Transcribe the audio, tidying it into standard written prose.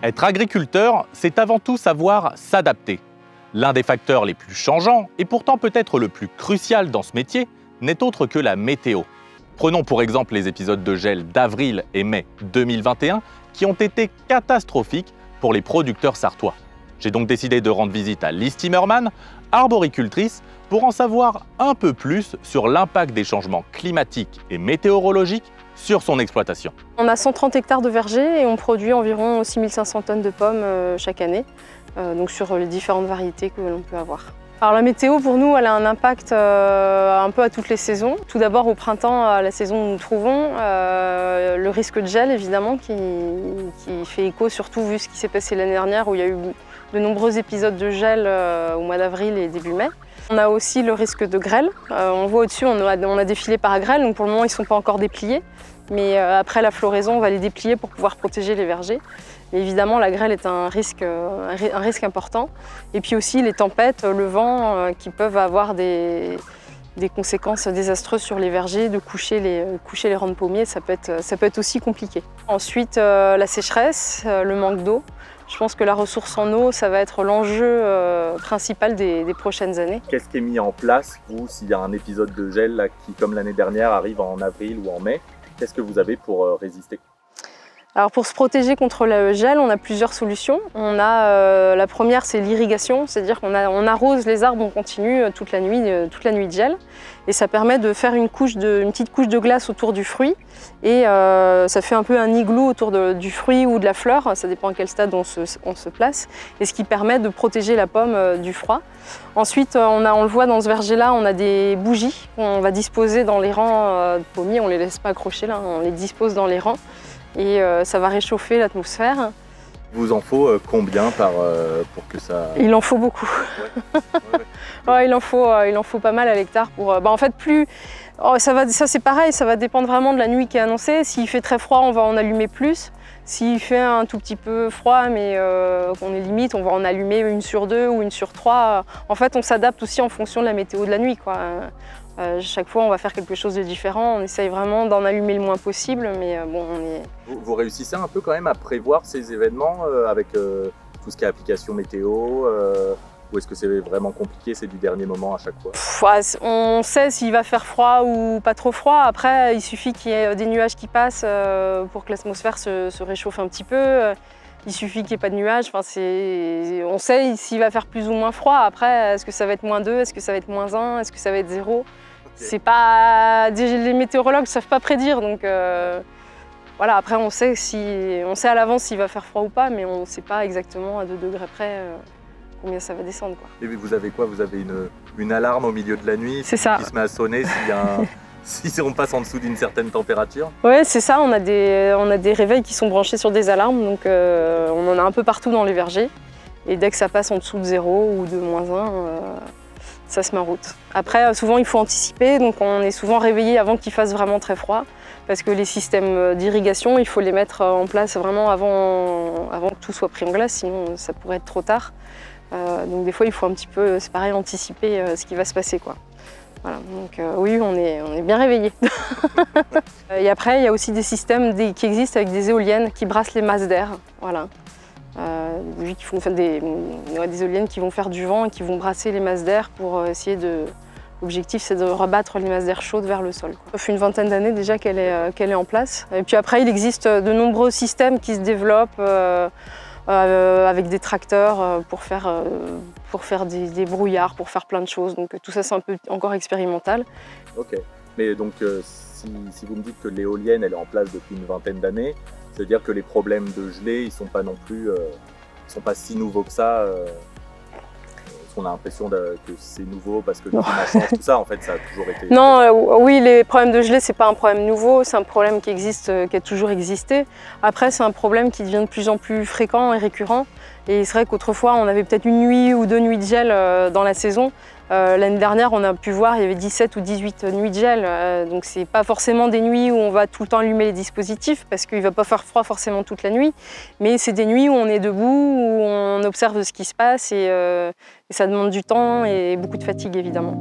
Être agriculteur, c'est avant tout savoir s'adapter. L'un des facteurs les plus changeants, et pourtant peut-être le plus crucial dans ce métier, n'est autre que la météo. Prenons pour exemple les épisodes de gel d'avril et mai 2021 qui ont été catastrophiques pour les producteurs sartois. J'ai donc décidé de rendre visite à Lise Timmerman, arboricultrice, pour en savoir un peu plus sur l'impact des changements climatiques et météorologiques sur son exploitation. On a 130 hectares de vergers et on produit environ 6500 tonnes de pommes chaque année, donc sur les différentes variétés que l'on peut avoir. Alors la météo pour nous, elle a un impact un peu à toutes les saisons. Tout d'abord au printemps, à la saison où nous trouvons, le risque de gel évidemment qui fait écho, surtout vu ce qui s'est passé l'année dernière où il y a eu de nombreux épisodes de gel au mois d'avril et début mai. On a aussi le risque de grêle. On voit au-dessus, on a des filets par grêle, donc pour le moment ils ne sont pas encore dépliés. Mais après la floraison, on va les déplier pour pouvoir protéger les vergers. Mais évidemment, la grêle est un risque important. Et puis aussi les tempêtes, le vent, qui peuvent avoir des conséquences désastreuses sur les vergers, de coucher les rangs de pommiers, ça peut être aussi compliqué. Ensuite, la sécheresse, le manque d'eau. Je pense que la ressource en eau, ça va être l'enjeu principal des prochaines années. Qu'est-ce qui est mis en place, vous, s'il y a un épisode de gel là, qui, comme l'année dernière, arrive en avril ou en mai? Qu'est-ce que vous avez pour résister? Alors pour se protéger contre le gel, on a plusieurs solutions. La première, c'est l'irrigation, c'est-à-dire qu'on arrose les arbres en continu toute la nuit de gel. Et ça permet de faire une petite couche de glace autour du fruit. Et ça fait un peu un igloo autour du fruit ou de la fleur, ça dépend à quel stade on se place. Et ce qui permet de protéger la pomme du froid. Ensuite, on le voit dans ce verger-là, on a des bougies qu'on va disposer dans les rangs de pommiers. On ne les laisse pas accrocher là, on les dispose dans les rangs. Et ça va réchauffer l'atmosphère. Vous en faut combien pour que ça... Il en faut beaucoup. Ouais, il en faut pas mal à l'hectare. En fait, ça c'est pareil, ça va dépendre vraiment de la nuit qui est annoncée. S'il fait très froid, on va en allumer plus. S'il fait un tout petit peu froid, mais qu'on est limite, on va en allumer 1 sur 2 ou 1 sur 3. En fait, on s'adapte aussi en fonction de la météo de la nuit, quoi. Chaque fois, on va faire quelque chose de différent. On essaye vraiment d'en allumer le moins possible, mais bon, Vous réussissez un peu quand même à prévoir ces événements avec tout ce qui est application météo ou est-ce que c'est vraiment compliqué, c'est du dernier moment à chaque fois? On sait s'il va faire froid ou pas trop froid. Après, il suffit qu'il y ait des nuages qui passent pour que l'atmosphère se réchauffe un petit peu. Il suffit qu'il n'y ait pas de nuages. On sait s'il va faire plus ou moins froid. Après, est-ce que ça va être -2? Est-ce que ça va être -1? Est-ce que ça va être 0? C'est pas... Les météorologues ne savent pas prédire. Donc voilà, après, on sait à l'avance s'il va faire froid ou pas, mais on ne sait pas exactement à 2 degrés près combien ça va descendre, quoi. Et vous avez quoi? Vous avez une alarme au milieu de la nuit qui se met à sonner si on passe en dessous d'une certaine température? Oui, c'est ça. On a des réveils qui sont branchés sur des alarmes. Donc on en a un peu partout dans les vergers. Et dès que ça passe en dessous de 0 ou de -1, ça se met en route. Après, souvent, il faut anticiper. Donc on est souvent réveillé avant qu'il fasse vraiment très froid. Parce que les systèmes d'irrigation, il faut les mettre en place vraiment avant que tout soit pris en glace. Sinon, ça pourrait être trop tard. Donc des fois, il faut un petit peu, c'est pareil, anticiper ce qui va se passer, quoi. Voilà, donc oui, on est bien réveillés. Et après, il y a aussi des systèmes qui existent avec des éoliennes qui brassent les masses d'air. Voilà. Qui font des éoliennes qui vont faire du vent et qui vont brasser les masses d'air pour essayer de... L'objectif, c'est de rebattre les masses d'air chaudes vers le sol. Ça fait une vingtaine d'années déjà qu'elle est en place. Et puis après, il existe de nombreux systèmes qui se développent avec des tracteurs pour faire des brouillards, pour faire plein de choses. Donc tout ça, c'est un peu encore expérimental. Ok, mais donc si vous me dites que l'éolienne, elle est en place depuis une vingtaine d'années, ça veut dire que les problèmes de gelée, ils sont pas non plus, ils sont pas si nouveaux que ça. On a l'impression que c'est nouveau parce que le climat change, tout ça, en fait, ça a toujours été... Non, oui, les problèmes de gelée, c'est pas un problème nouveau, c'est un problème qui a toujours existé. Après, c'est un problème qui devient de plus en plus fréquent et récurrent. Et c'est vrai qu'autrefois, on avait peut-être 1 nuit ou 2 nuits de gel dans la saison. L'année dernière, on a pu voir, il y avait 17 ou 18 nuits de gel. Donc c'est pas forcément des nuits où on va tout le temps allumer les dispositifs parce qu'il va pas faire froid forcément toute la nuit. Mais c'est des nuits où on est debout, où on observe ce qui se passe et ça demande du temps et beaucoup de fatigue évidemment.